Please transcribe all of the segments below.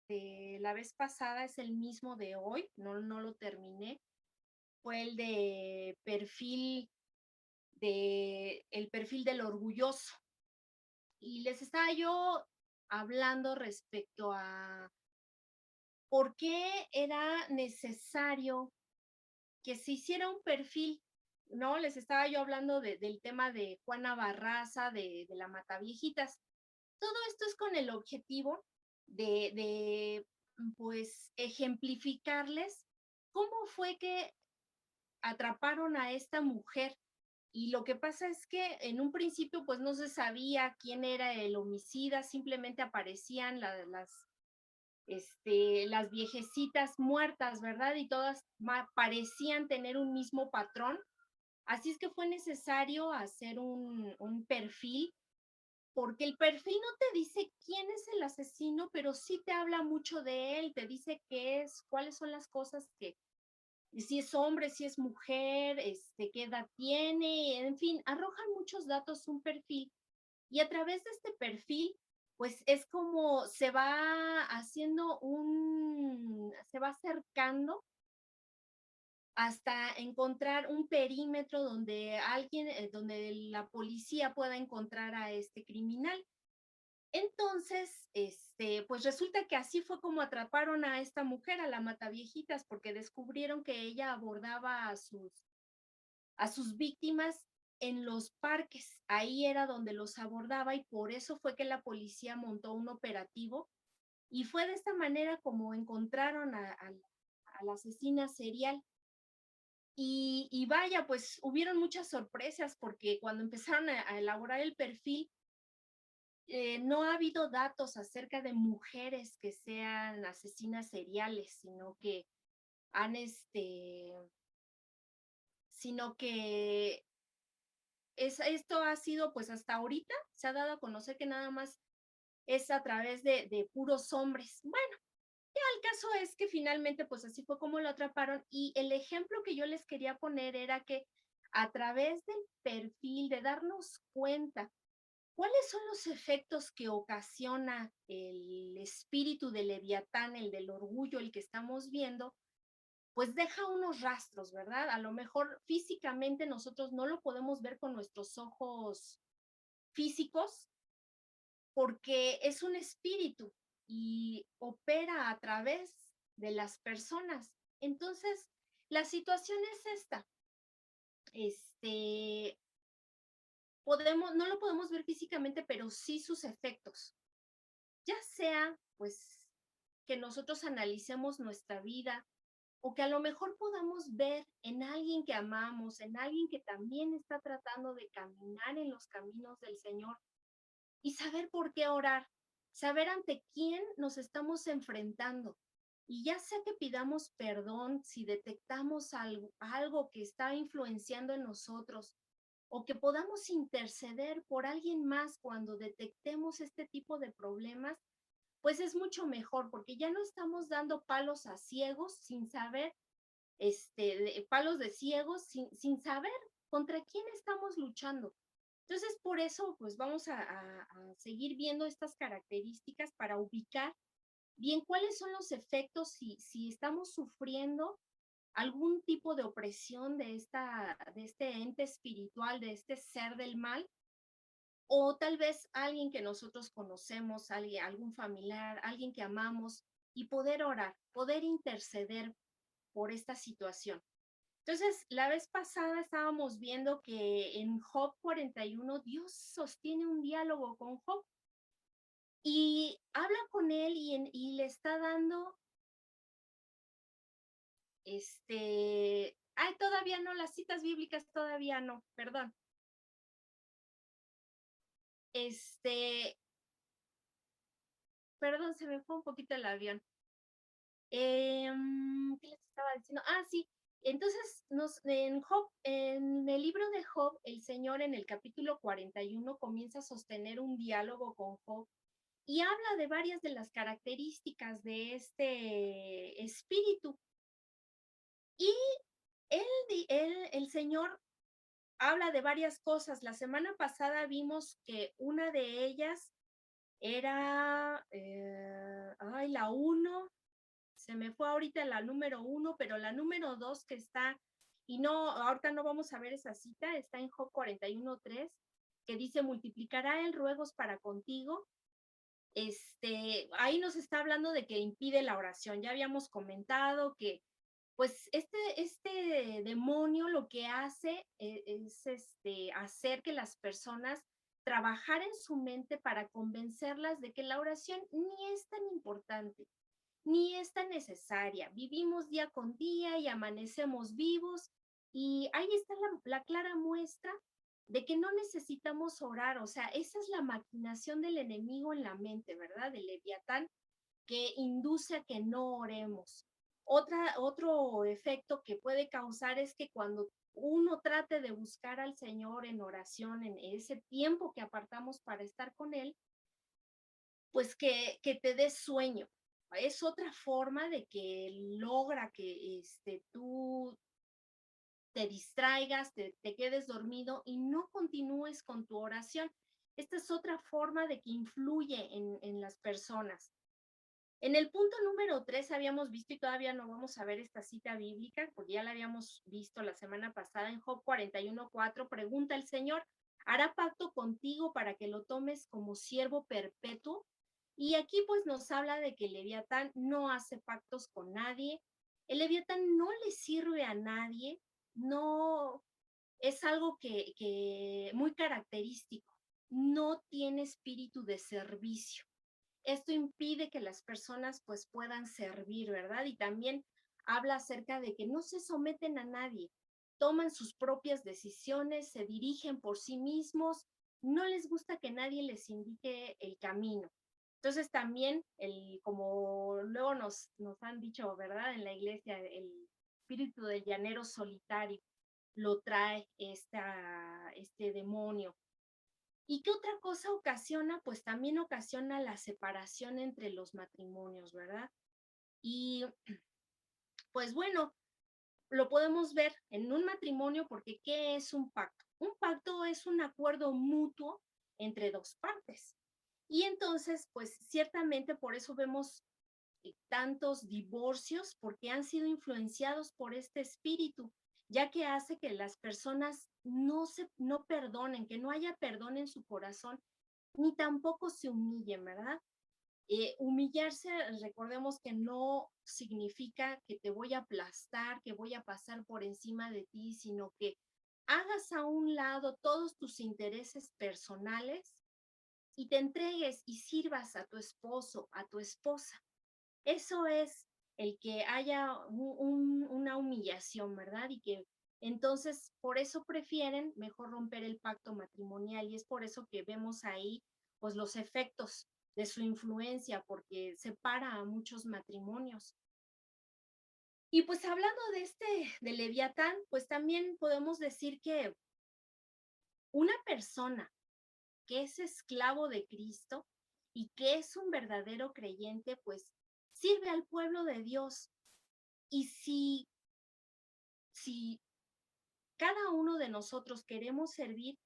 la vez pasada es el mismo de hoy, no lo terminé. Fue el perfil del orgulloso. Y les estaba yo hablando respecto a por qué era necesario que se hiciera un perfil, ¿no? Les estaba yo hablando del tema de Juana Barraza, de la Mataviejitas. Todo esto es con el objetivo pues, ejemplificarles cómo fue que atraparon a esta mujer. Y lo que pasa es que en un principio, pues no se sabía quién era el homicida, simplemente aparecían las viejecitas muertas, ¿verdad? Y todas parecían tener un mismo patrón. Así es que fue necesario hacer un perfil, porque el perfil no te dice quién es el asesino, pero sí te habla mucho de él, te dice qué es, cuáles son las cosas si es hombre, si es mujer, qué edad tiene, en fin, arrojan muchos datos un perfil y a través de este perfil, pues es como se va acercando hasta encontrar un perímetro donde la policía pueda encontrar a este criminal. Entonces, pues resulta que así fue como atraparon a esta mujer, a la Mataviejitas, porque descubrieron que ella abordaba a sus víctimas en los parques. Ahí era donde los abordaba y por eso fue que la policía montó un operativo y fue de esta manera como encontraron a la asesina serial. Y vaya, pues hubieron muchas sorpresas porque cuando empezaron a elaborar el perfil, no ha habido datos acerca de mujeres que sean asesinas seriales, han, sino que esto ha sido, pues hasta ahorita se ha dado a conocer que nada más es a través de puros hombres. Bueno, el caso es que finalmente, pues así fue como lo atraparon y el ejemplo que yo les quería poner era que a través del perfil, de darnos cuenta cuáles son los efectos que ocasiona el espíritu de Leviatán, el del orgullo, el que estamos viendo, pues deja unos rastros, ¿verdad? A lo mejor físicamente nosotros no lo podemos ver con nuestros ojos físicos porque es un espíritu y opera a través de las personas. Entonces, la situación es esta. Este, no lo podemos ver físicamente, pero sí sus efectos. Ya sea, pues, que nosotros analicemos nuestra vida o que a lo mejor podamos ver en alguien que amamos, en alguien que también está tratando de caminar en los caminos del Señor y saber por qué orar, saber ante quién nos estamos enfrentando. Y ya sea que pidamos perdón si detectamos algo que está influenciando en nosotros o que podamos interceder por alguien más cuando detectemos este tipo de problemas, pues es mucho mejor porque ya no estamos dando palos a ciegos sin saber, palos de ciegos sin saber contra quién estamos luchando. Entonces, por eso, pues vamos a seguir viendo estas características para ubicar bien cuáles son los efectos si estamos sufriendo algún tipo de opresión de este ente espiritual, de este ser del mal, o tal vez alguien que nosotros conocemos, algún familiar, alguien que amamos, y poder orar, poder interceder por esta situación. Entonces, la vez pasada estábamos viendo que en Job 41 Dios sostiene un diálogo con Job y habla con él y le está dando, todavía no, las citas bíblicas todavía no, perdón. Este, Perdón, se me fue un poquito el avión. ¿Qué les estaba diciendo? Ah, sí. Entonces, en el libro de Job, el Señor en el capítulo 41 comienza a sostener un diálogo con Job y habla de varias de las características de este espíritu. Y el Señor habla de varias cosas. La semana pasada vimos que una de ellas Era, la 1, se me fue ahorita la número 1, pero la número 2 que está, y no, ahorita no vamos a ver esa cita, está en Job 41:3, que dice, multiplicará el ruegos para contigo. Ahí nos está hablando de que impide la oración. Ya habíamos comentado que pues este demonio lo que hace es hacer que las personas trabajar en su mente para convencerlas de que la oración ni es tan importante, ni es tan necesaria. Vivimos día con día y amanecemos vivos, y ahí está la clara muestra de que no necesitamos orar. O sea, esa es la maquinación del enemigo en la mente, ¿verdad? Del Leviatán, que induce a que no oremos. Otro efecto que puede causar es que cuando uno trate de buscar al Señor en oración, en ese tiempo que apartamos para estar con Él, pues que te dé sueño. Es otra forma de que logra que tú te distraigas, te quedes dormido y no continúes con tu oración. Esta es otra forma de que influye en las personas. En el punto número 3 habíamos visto, y todavía no vamos a ver esta cita bíblica, porque ya la habíamos visto la semana pasada, en Job 41:4, pregunta el Señor, ¿hará pacto contigo para que lo tomes como siervo perpetuo? Y aquí pues nos habla de que el Leviatán no hace pactos con nadie, el Leviatán no le sirve a nadie, no es algo que muy característico, no tiene espíritu de servicio. Esto impide que las personas pues puedan servir, ¿verdad? Y también habla acerca de que no se someten a nadie, toman sus propias decisiones, se dirigen por sí mismos, no les gusta que nadie les indique el camino. Entonces también, como luego nos han dicho, ¿verdad? En la iglesia, el espíritu del llanero solitario lo trae este demonio. ¿Y qué otra cosa ocasiona? Pues también ocasiona la separación entre los matrimonios, ¿verdad? Y pues bueno, lo podemos ver en un matrimonio porque ¿qué es un pacto? Un pacto es un acuerdo mutuo entre dos partes. Y entonces, pues ciertamente por eso vemos tantos divorcios, porque han sido influenciados por este espíritu, ya que hace que las personas no perdonen, que no haya perdón en su corazón, ni tampoco se humillen, ¿verdad? Humillarse, recordemos que no significa que te voy a aplastar, que voy a pasar por encima de ti, sino que hagas a un lado todos tus intereses personales y te entregues y sirvas a tu esposo, a tu esposa. Eso es el que haya una humillación, ¿verdad? Y que entonces por eso prefieren mejor romper el pacto matrimonial, y es por eso que vemos ahí pues los efectos de su influencia, porque separa a muchos matrimonios. Y pues hablando de Leviatán, pues también podemos decir que una persona que es esclavo de Cristo y que es un verdadero creyente, pues sirve al pueblo de Dios. Y si cada uno de nosotros queremos servir,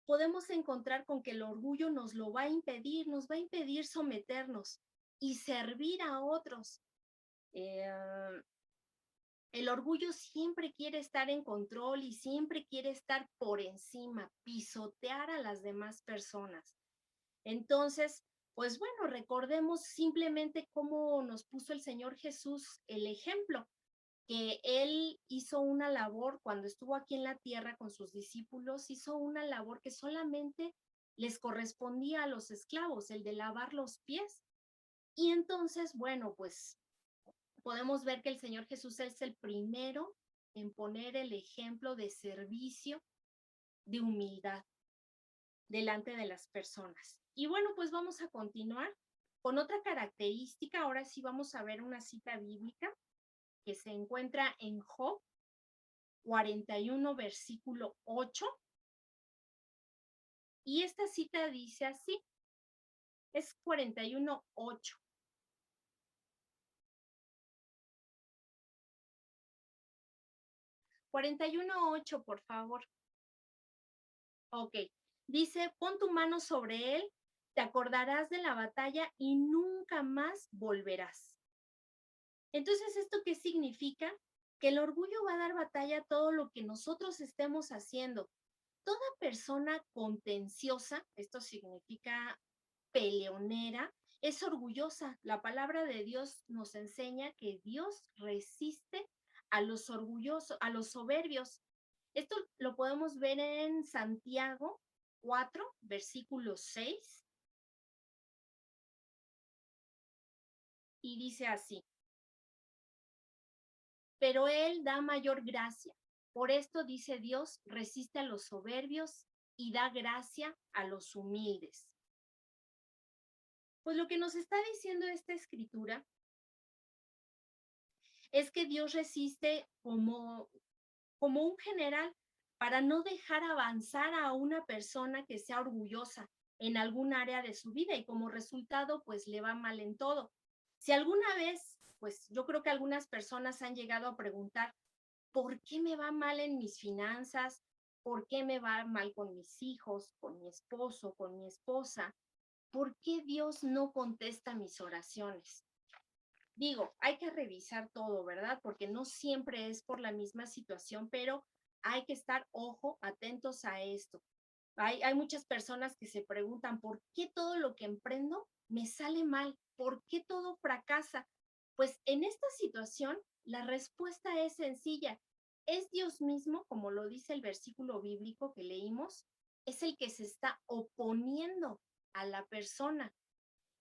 podemos encontrar con que el orgullo nos lo va a impedir, nos va a impedir someternos y servir a otros. Eh, el orgullo siempre quiere estar en control y siempre quiere estar por encima, pisotear a las demás personas. Entonces, pues bueno, recordemos simplemente cómo nos puso el Señor Jesús el ejemplo, que Él hizo una labor cuando estuvo aquí en la tierra con sus discípulos, hizo una labor que solamente les correspondía a los esclavos, el de lavar los pies. Y entonces, bueno, pues podemos ver que el Señor Jesús es el primero en poner el ejemplo de servicio, de humildad delante de las personas. Y bueno, pues vamos a continuar con otra característica. Ahora sí vamos a ver una cita bíblica que se encuentra en Job 41, versículo 8. Y esta cita dice así, es 41, 8. 41, 8, por favor. Ok. Dice, pon tu mano sobre él te acordarás de la batalla y nunca más volverás. Entonces, ¿esto qué significa? Que el orgullo va a dar batalla a todo lo que nosotros estemos haciendo. Toda persona contenciosa, esto significa peleonera, es orgullosa. La palabra de Dios nos enseña que Dios resiste a los orgullosos, a los soberbios. Esto lo podemos ver en Santiago 4, versículo 6, y dice así: pero Él da mayor gracia. Por esto dice Dios, resiste a los soberbios y da gracia a los humildes. Pues lo que nos está diciendo esta escritura es que Dios resiste como un general para no dejar avanzar a una persona que sea orgullosa en algún área de su vida y como resultado pues le va mal en todo. Si alguna vez, pues yo creo que algunas personas han llegado a preguntar, ¿por qué me va mal en mis finanzas? ¿Por qué me va mal con mis hijos, con mi esposo, con mi esposa? ¿Por qué Dios no contesta mis oraciones? Digo, hay que revisar todo, ¿verdad? Porque no siempre es por la misma situación, pero hay que estar, ojo, atentos a esto. Hay muchas personas que se preguntan, ¿por qué todo lo que emprendo me sale mal? ¿Por qué todo fracasa? Pues en esta situación, la respuesta es sencilla. Es Dios mismo, como lo dice el versículo bíblico que leímos, es el que se está oponiendo a la persona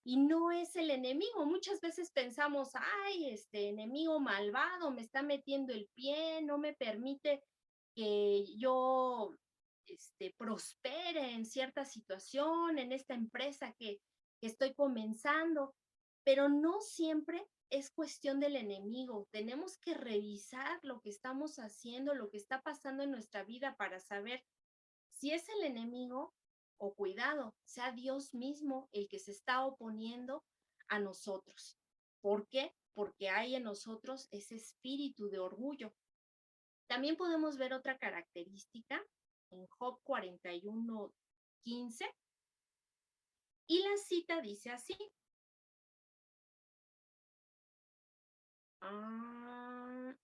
y no es el enemigo. Muchas veces pensamos, ay, este enemigo malvado me está metiendo el pie, no me permite que yo prospere en cierta situación, en esta empresa que estoy comenzando, pero no siempre es cuestión del enemigo. Tenemos que revisar lo que estamos haciendo, lo que está pasando en nuestra vida para saber si es el enemigo o cuidado, sea Dios mismo el que se está oponiendo a nosotros. ¿Por qué? Porque hay en nosotros ese espíritu de orgullo. También podemos ver otra característica en Job 41:15 y la cita dice así. Ah,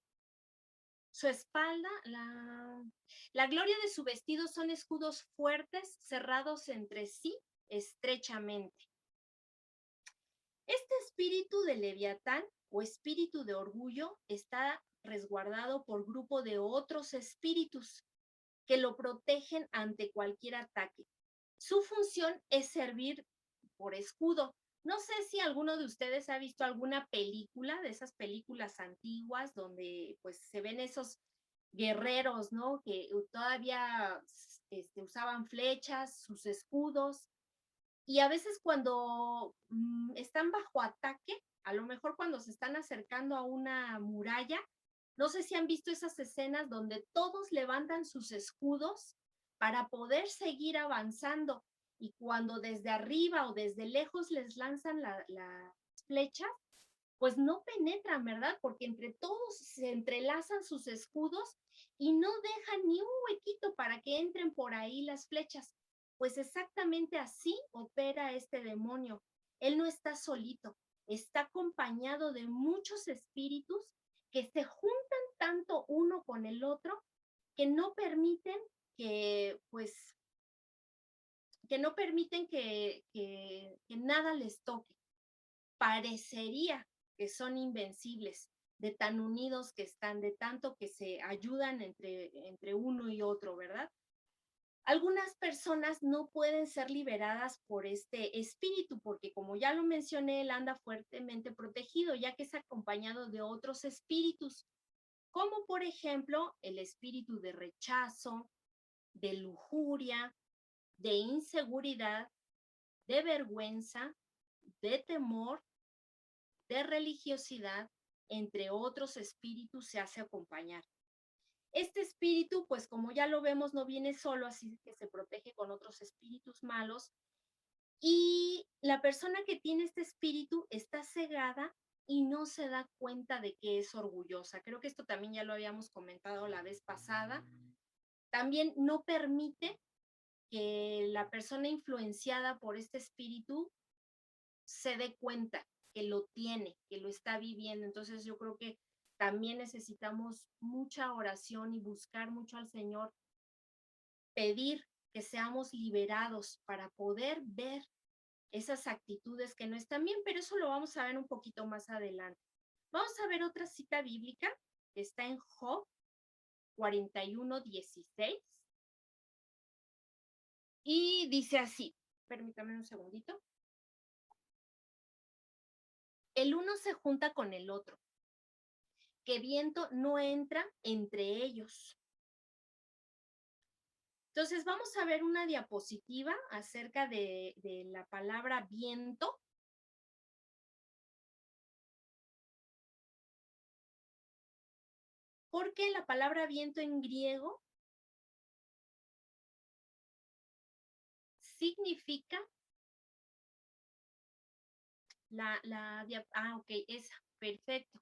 su espalda, la gloria de su vestido son escudos fuertes cerrados entre sí estrechamente. Este espíritu de Leviatán o espíritu de orgullo está resguardado por grupo de otros espíritus que lo protegen ante cualquier ataque. Su función es servir por escudo. No sé si alguno de ustedes ha visto alguna película de esas películas antiguas donde pues se ven esos guerreros, ¿no? Que todavía usaban flechas, sus escudos, y a veces cuando están bajo ataque, a lo mejor cuando se están acercando a una muralla, no sé si han visto esas escenas donde todos levantan sus escudos para poder seguir avanzando y cuando desde arriba o desde lejos les lanzan la flecha, pues no penetran, ¿verdad? Porque entre todos se entrelazan sus escudos y no dejan ni un huequito para que entren por ahí las flechas. Pues exactamente así opera este demonio. Él no está solito, está acompañado de muchos espíritus que se juntan tanto uno con el otro que no permiten que, pues, que no permiten que nada les toque. Parecería que son invencibles, de tan unidos que están, de tanto que se ayudan entre uno y otro, ¿verdad? Algunas personas no pueden ser liberadas por este espíritu, porque como ya lo mencioné, él anda fuertemente protegido, ya que es acompañado de otros espíritus, como por ejemplo el espíritu de rechazo, de lujuria, de inseguridad, de vergüenza, de temor, de religiosidad, entre otros espíritus, se hace acompañar. Este espíritu, pues como ya lo vemos, no viene solo, así que se protege con otros espíritus malos. Y la persona que tiene este espíritu está cegada y no se da cuenta de que es orgullosa. Creo que esto también ya lo habíamos comentado la vez pasada. También no permite que la persona influenciada por este espíritu se dé cuenta que lo tiene, que lo está viviendo. Entonces yo creo que también necesitamos mucha oración y buscar mucho al Señor, pedir que seamos liberados para poder ver esas actitudes que no están bien, pero eso lo vamos a ver un poquito más adelante. Vamos a ver otra cita bíblica que está en Job 41:16 y dice así, permítame un segundito. El uno se junta con el otro, que viento no entra entre ellos. Entonces vamos a ver una diapositiva acerca de la palabra viento. Porque la palabra viento en griego significa ok, esa, perfecto.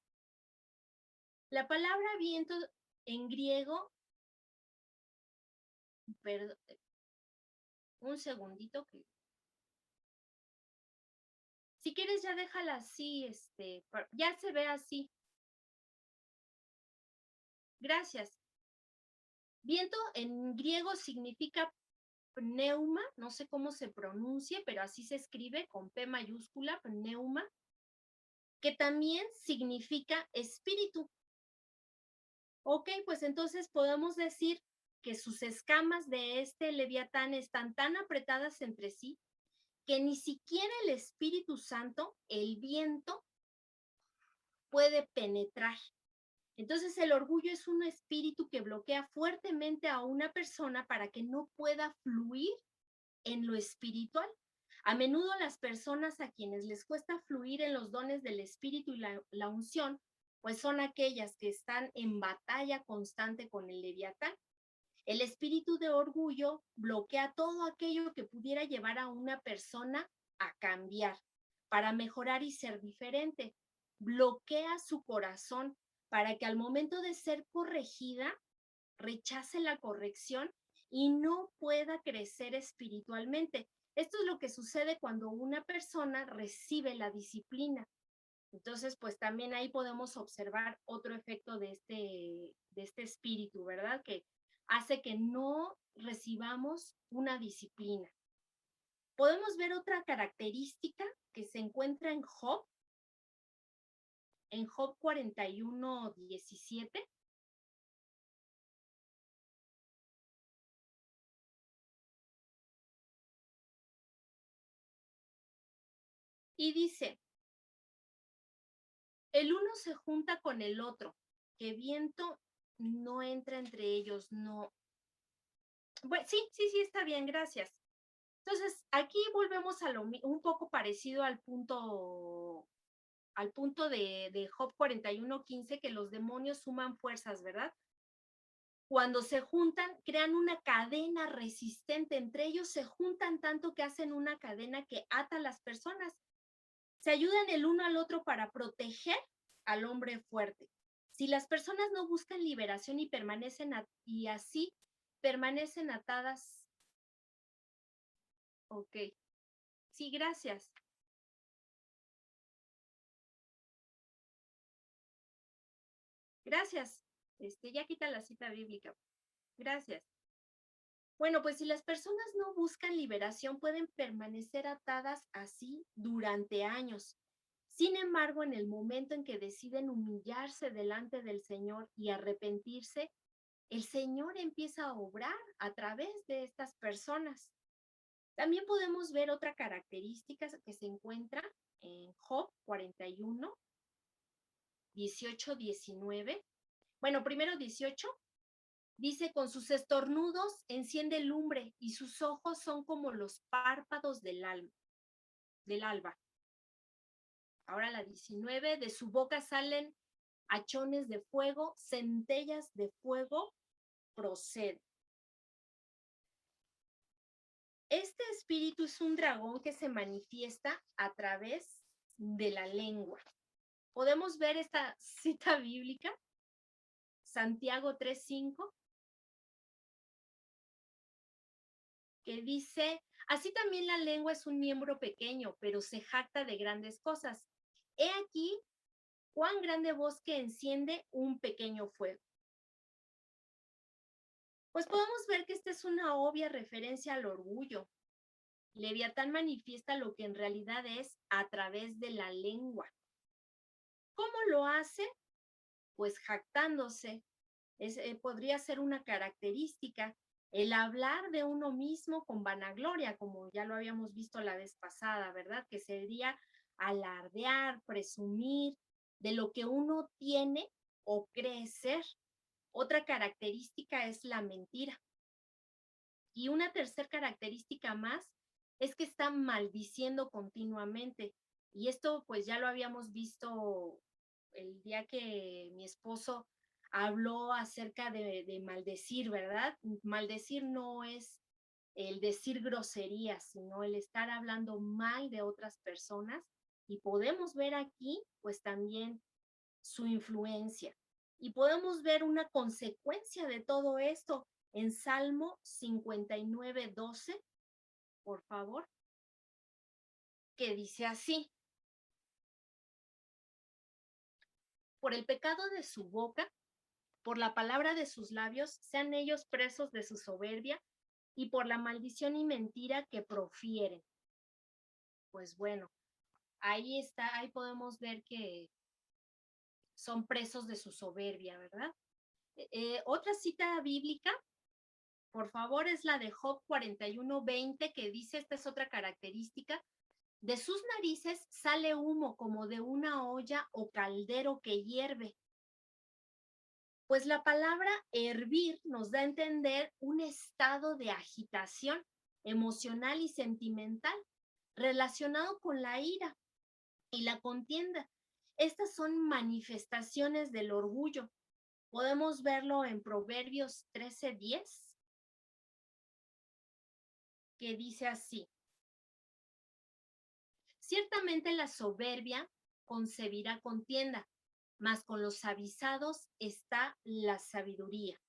La palabra viento en griego, perdón, un segundito que si quieres ya déjala así, ya se ve así. Gracias. Viento en griego significa pneuma, no sé cómo se pronuncie, pero así se escribe con P mayúscula, pneuma, que también significa espíritu. Ok, pues entonces podemos decir que sus escamas de este leviatán están tan apretadas entre sí que ni siquiera el Espíritu Santo, el viento, puede penetrar. Entonces el orgullo es un espíritu que bloquea fuertemente a una persona para que no pueda fluir en lo espiritual. A menudo las personas a quienes les cuesta fluir en los dones del espíritu y la unción, pues son aquellas que están en batalla constante con el leviatán. El espíritu de orgullo bloquea todo aquello que pudiera llevar a una persona a cambiar, para mejorar y ser diferente. Bloquea su corazón para que al momento de ser corregida, rechace la corrección y no pueda crecer espiritualmente. Esto es lo que sucede cuando una persona recibe la disciplina. Entonces, pues también ahí podemos observar otro efecto de este espíritu, ¿verdad? Que hace que no recibamos una disciplina. Podemos ver otra característica que se encuentra en Job 41:17. Y dice, el uno se junta con el otro, que viento no entra entre ellos, no. Bueno, sí, está bien, gracias. Entonces, aquí volvemos a un poco parecido al punto de Job 41:15, que los demonios suman fuerzas, ¿verdad? Cuando se juntan, crean una cadena resistente. Entre ellos se juntan tanto que hacen una cadena que ata a las personas. Se ayudan el uno al otro para proteger al hombre fuerte. Si las personas no buscan liberación y así permanecen atadas. Ok. Sí, gracias. Gracias. Ya quita la cita bíblica. Gracias. Bueno, pues si las personas no buscan liberación, pueden permanecer atadas así durante años. Sin embargo, en el momento en que deciden humillarse delante del Señor y arrepentirse, el Señor empieza a obrar a través de estas personas. También podemos ver otra característica que se encuentra en Job 41, 18, 19. Bueno, primero 18. Dice, con sus estornudos enciende lumbre y sus ojos son como los párpados del alba. Ahora la 19, de su boca salen hachones de fuego, centellas de fuego proceden. Este espíritu es un dragón que se manifiesta a través de la lengua. Podemos ver esta cita bíblica, Santiago 3:5. que dice, así también la lengua es un miembro pequeño, pero se jacta de grandes cosas. He aquí cuán grande bosque enciende un pequeño fuego. Pues podemos ver que esta es una obvia referencia al orgullo. Leviatán manifiesta lo que en realidad es a través de la lengua. ¿Cómo lo hace? Pues jactándose. Podría ser una característica el hablar de uno mismo con vanagloria, como ya lo habíamos visto la vez pasada, ¿verdad? Que sería alardear, presumir de lo que uno tiene o cree ser. Otra característica es la mentira. Y una tercera característica más es que está maldiciendo continuamente. Y esto pues ya lo habíamos visto el día que mi esposo habló acerca de maldecir, ¿verdad? Maldecir no es el decir groserías, sino el estar hablando mal de otras personas. Y podemos ver aquí pues también su influencia. Y podemos ver una consecuencia de todo esto en Salmo 59:12, por favor, que dice así: por el pecado de su boca, por la palabra de sus labios, sean ellos presos de su soberbia y por la maldición y mentira que profieren. Pues bueno, ahí está, ahí podemos ver que son presos de su soberbia, ¿verdad? Otra cita bíblica, por favor, es la de Job 41:20, que dice, esta es otra característica: de sus narices sale humo como de una olla o caldero que hierve. Pues la palabra hervir nos da a entender un estado de agitación emocional y sentimental relacionado con la ira y la contienda. Estas son manifestaciones del orgullo. Podemos verlo en Proverbios 13:10, que dice así: ciertamente la soberbia concebirá contienda, mas con los avisados está la sabiduría.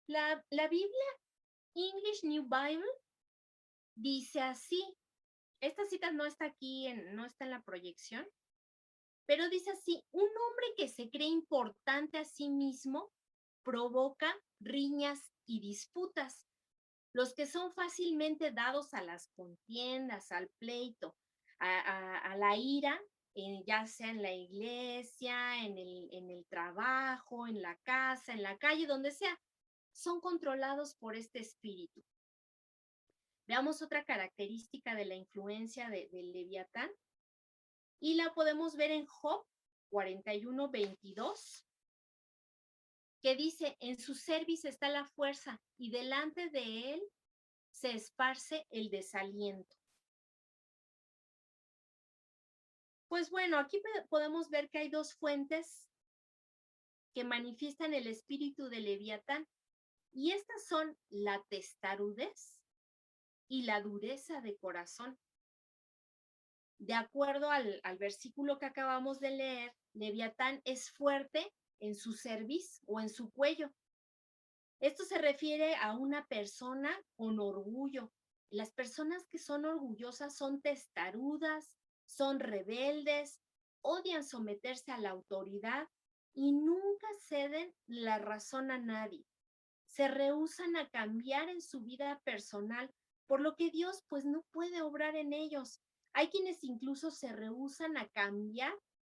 La Biblia English New Bible dice así, esta cita no está aquí, no está en la proyección, pero dice así: un hombre que se cree importante a sí mismo provoca riñas y disputas. Los que son fácilmente dados a las contiendas, al pleito, a la ira, ya sea en la iglesia, en el trabajo, en la casa, en la calle, donde sea, son controlados por este espíritu. Veamos otra característica de la influencia del Leviatán y la podemos ver en Job 41:22, que dice: en su cerviz está la fuerza y delante de él se esparce el desaliento. Pues bueno, aquí podemos ver que hay dos fuentes que manifiestan el espíritu de Leviatán, y estas son la testarudez y la dureza de corazón. De acuerdo al versículo que acabamos de leer, Leviatán es fuerte en su cerviz o en su cuello. Esto se refiere a una persona con orgullo. Las personas que son orgullosas son testarudas, son rebeldes, odian someterse a la autoridad y nunca ceden la razón a nadie. Se rehúsan a cambiar en su vida personal, por lo que Dios pues no puede obrar en ellos. Hay quienes incluso se rehúsan a cambiar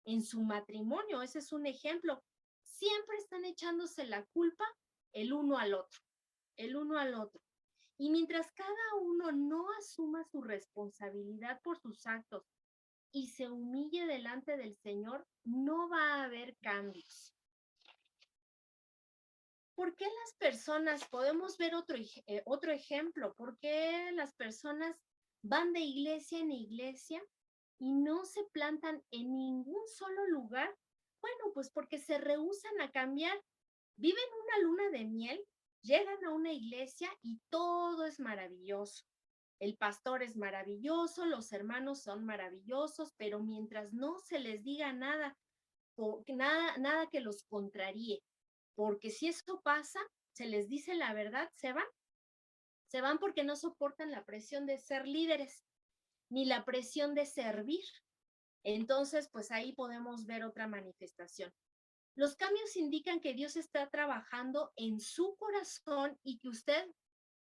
en su matrimonio. Ese es un ejemplo. Siempre están echándose la culpa el uno al otro, el uno al otro. Y mientras cada uno no asuma su responsabilidad por sus actos y se humille delante del Señor, no va a haber cambios. ¿Por qué las personas, podemos ver otro ejemplo, por qué las personas van de iglesia en iglesia y no se plantan en ningún solo lugar? Bueno, pues porque se rehúsan a cambiar. Viven una luna de miel, llegan a una iglesia y todo es maravilloso. El pastor es maravilloso, los hermanos son maravillosos, pero mientras no se les diga nada, nada que los contraríe, porque si eso pasa, se les dice la verdad, se van porque no soportan la presión de ser líderes, ni la presión de servir. Entonces, pues ahí podemos ver otra manifestación. Los cambios indican que Dios está trabajando en su corazón y que usted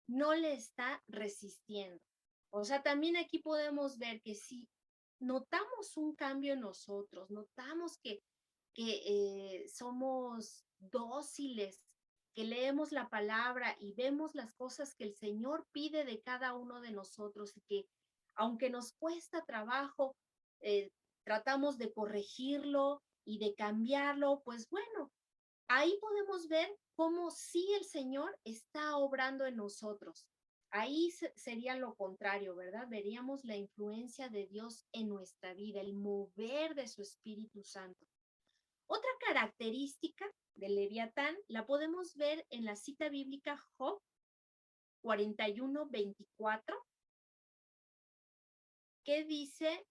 no le está resistiendo. O sea, también aquí podemos ver que si notamos un cambio en nosotros, notamos que somos dóciles, que leemos la palabra y vemos las cosas que el Señor pide de cada uno de nosotros y que aunque nos cuesta trabajo, eh, tratamos de corregirlo y de cambiarlo, pues bueno, ahí podemos ver cómo sí el Señor está obrando en nosotros. Ahí sería lo contrario, ¿verdad? Veríamos la influencia de Dios en nuestra vida, el mover de su Espíritu Santo. Otra característica del Leviatán la podemos ver en la cita bíblica Job 41:24, que dice,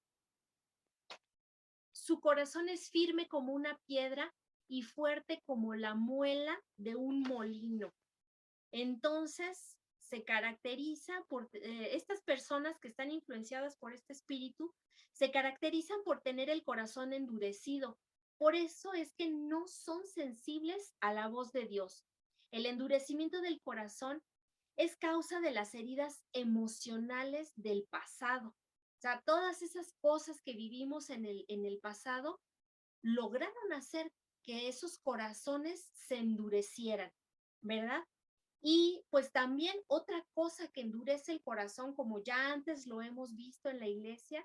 su corazón es firme como una piedra y fuerte como la muela de un molino. Entonces, se caracteriza por estas personas que están influenciadas por este espíritu, se caracterizan por tener el corazón endurecido. Por eso es que no son sensibles a la voz de Dios. El endurecimiento del corazón es causa de las heridas emocionales del pasado. O sea, todas esas cosas que vivimos en el pasado lograron hacer que esos corazones se endurecieran, ¿verdad? Y pues también otra cosa que endurece el corazón, como ya antes lo hemos visto en la iglesia,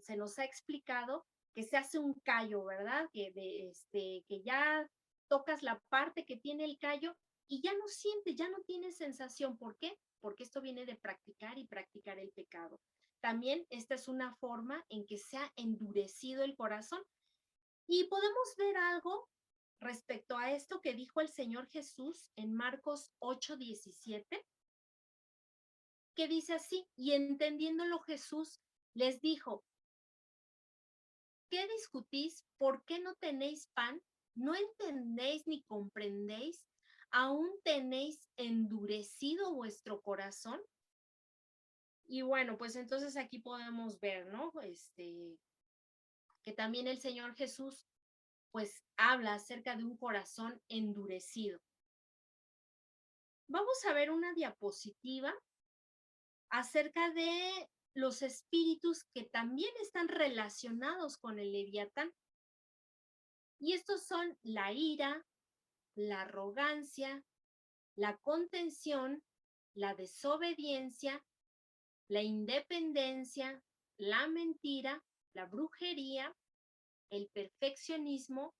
se nos ha explicado que se hace un callo, ¿verdad? Que ya tocas la parte que tiene el callo y ya no siente, ya no tiene sensación. ¿Por qué? Porque esto viene de practicar y practicar el pecado. También esta es una forma en que se ha endurecido el corazón. Y podemos ver algo respecto a esto que dijo el Señor Jesús en Marcos 8:17, que dice así, y entendiéndolo Jesús les dijo, ¿qué discutís? ¿Por qué no tenéis pan? ¿No entendéis ni comprendéis? ¿Aún tenéis endurecido vuestro corazón? Y bueno, pues entonces aquí podemos ver, ¿no? Que también el Señor Jesús pues habla acerca de un corazón endurecido. Vamos a ver una diapositiva acerca de los espíritus que también están relacionados con el Leviatán. Y estos son la ira, la arrogancia, la contención, la desobediencia, la independencia, la mentira, la brujería, el perfeccionismo,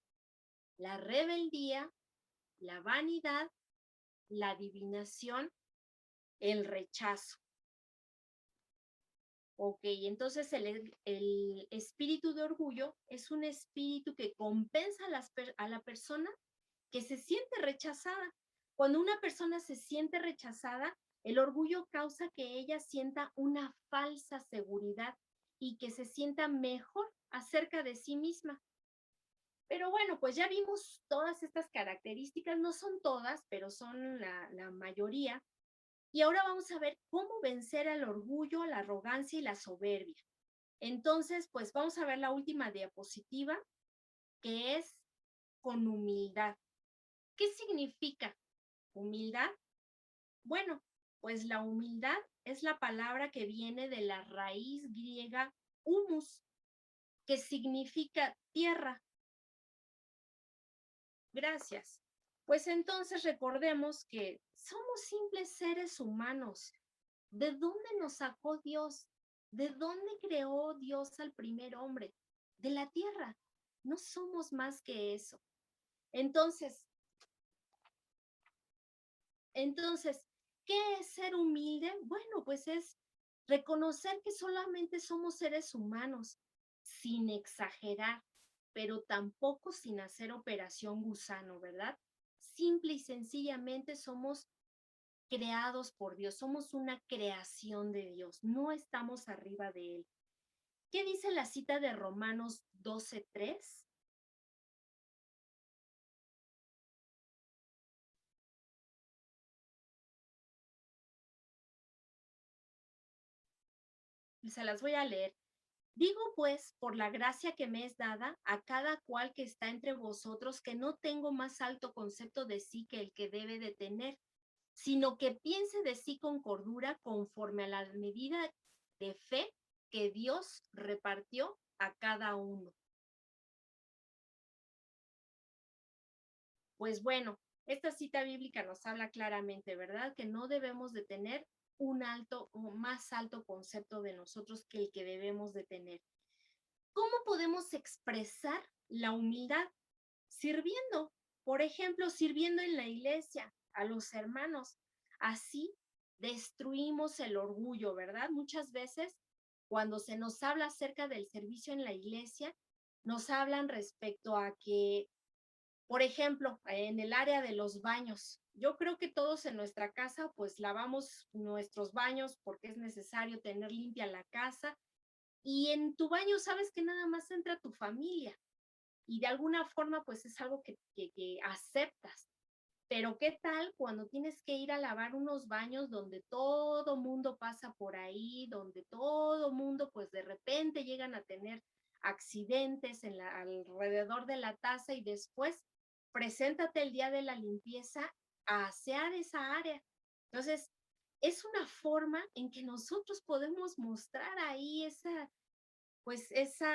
la rebeldía, la vanidad, la adivinación, el rechazo. Ok, entonces el espíritu de orgullo es un espíritu que compensa a la persona que se siente rechazada. Cuando una persona se siente rechazada, el orgullo causa que ella sienta una falsa seguridad y que se sienta mejor acerca de sí misma. Pero bueno, pues ya vimos todas estas características, no son todas, pero son la mayoría. Y ahora vamos a ver cómo vencer al orgullo, la arrogancia y la soberbia. Entonces, pues vamos a ver la última diapositiva, que es con humildad. ¿Qué significa humildad? Bueno, pues la humildad es la palabra que viene de la raíz griega humus, que significa tierra. Gracias. Pues entonces recordemos que somos simples seres humanos. ¿De dónde nos sacó Dios? ¿De dónde creó Dios al primer hombre? De la tierra. No somos más que eso. Entonces, ¿qué es ser humilde? Bueno, pues es reconocer que solamente somos seres humanos, sin exagerar, pero tampoco sin hacer operación gusano, ¿verdad? Simple y sencillamente somos creados por Dios, somos una creación de Dios, no estamos arriba de Él. ¿Qué dice la cita de Romanos 12:3? Se las voy a leer. Digo pues, por la gracia que me es dada, a cada cual que está entre vosotros, que no tengo más alto concepto de sí que el que debe de tener, sino que piense de sí con cordura conforme a la medida de fe que Dios repartió a cada uno. Pues bueno, esta cita bíblica nos habla claramente, ¿verdad? Que no debemos de tener un alto o más alto concepto de nosotros que el que debemos de tener. ¿Cómo podemos expresar la humildad? Sirviendo, por ejemplo, sirviendo en la iglesia a los hermanos. Así destruimos el orgullo, ¿verdad? Muchas veces cuando se nos habla acerca del servicio en la iglesia, nos hablan respecto a que, por ejemplo, en el área de los baños, yo creo que todos en nuestra casa pues lavamos nuestros baños porque es necesario tener limpia la casa y en tu baño sabes que nada más entra tu familia y de alguna forma pues es algo que aceptas. Pero ¿qué tal cuando tienes que ir a lavar unos baños donde todo mundo pasa por ahí, donde todo mundo pues de repente llegan a tener accidentes alrededor de la taza y después preséntate el día de la limpieza a asear esa área? Entonces, es una forma en que nosotros podemos mostrar ahí esa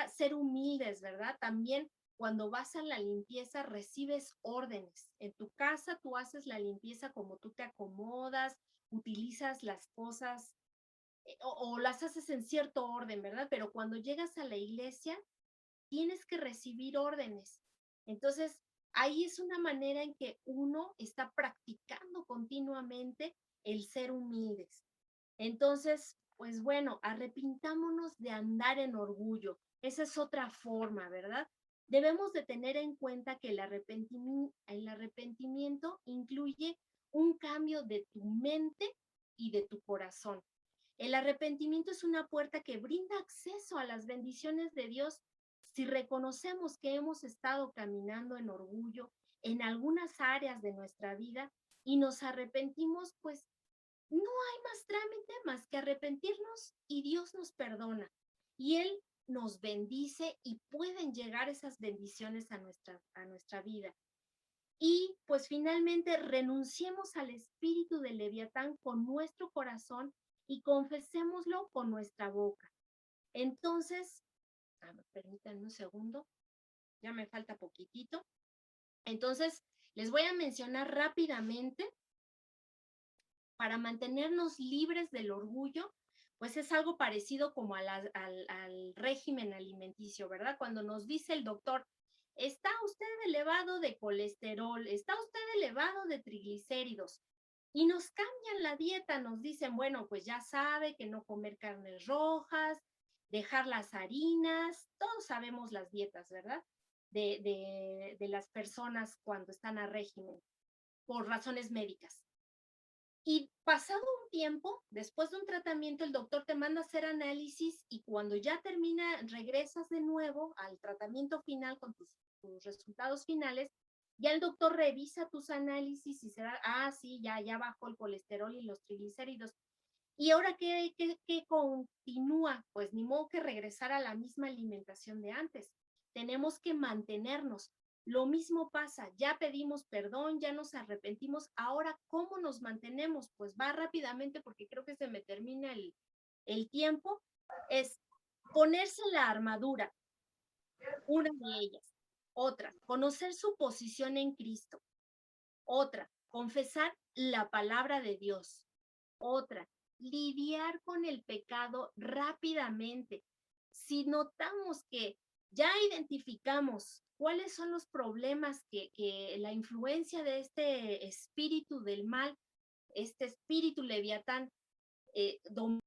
ser humildes, ¿verdad? También cuando vas a la limpieza recibes órdenes. En tu casa tú haces la limpieza como tú te acomodas, utilizas las cosas o las haces en cierto orden, ¿verdad? Pero cuando llegas a la iglesia tienes que recibir órdenes. Entonces, ahí es una manera en que uno está practicando continuamente el ser humildes. Entonces, pues bueno, arrepintámonos de andar en orgullo. Esa es otra forma, ¿verdad? Debemos de tener en cuenta que el arrepentimiento incluye un cambio de tu mente y de tu corazón. El arrepentimiento es una puerta que brinda acceso a las bendiciones de Dios si reconocemos que hemos estado caminando en orgullo en algunas áreas de nuestra vida y nos arrepentimos, pues no hay más trámite más que arrepentirnos y Dios nos perdona. Y Él nos bendice y pueden llegar esas bendiciones a nuestra vida. Y pues finalmente renunciemos al espíritu del Leviatán con nuestro corazón y confesémoslo con nuestra boca. Entonces, permítanme un segundo, ya me falta poquitito. Entonces, les voy a mencionar rápidamente para mantenernos libres del orgullo, pues es algo parecido como al régimen alimenticio, ¿verdad? Cuando nos dice el doctor, está usted elevado de colesterol, está usted elevado de triglicéridos, y nos cambian la dieta, nos dicen, bueno, pues ya sabe que no comer carnes rojas, dejar las harinas, todos sabemos las dietas, ¿verdad? De las personas cuando están a régimen por razones médicas. Y pasado un tiempo, después de un tratamiento, el doctor te manda a hacer análisis y cuando ya termina, regresas de nuevo al tratamiento final con tus resultados finales, ya el doctor revisa tus análisis y será, sí, ya bajó el colesterol y los triglicéridos. ¿Y ahora qué continúa? Pues ni modo que regresar a la misma alimentación de antes. Tenemos que mantenernos. Lo mismo pasa, ya pedimos perdón, ya nos arrepentimos. Ahora, ¿cómo nos mantenemos? Pues va rápidamente porque creo que se me termina el tiempo. Es ponerse la armadura, una de ellas. Otra, conocer su posición en Cristo. Otra, confesar la palabra de Dios. Otra, lidiar con el pecado rápidamente. Si notamos que ya identificamos cuáles son los problemas que la influencia de este espíritu del mal, este espíritu leviatán,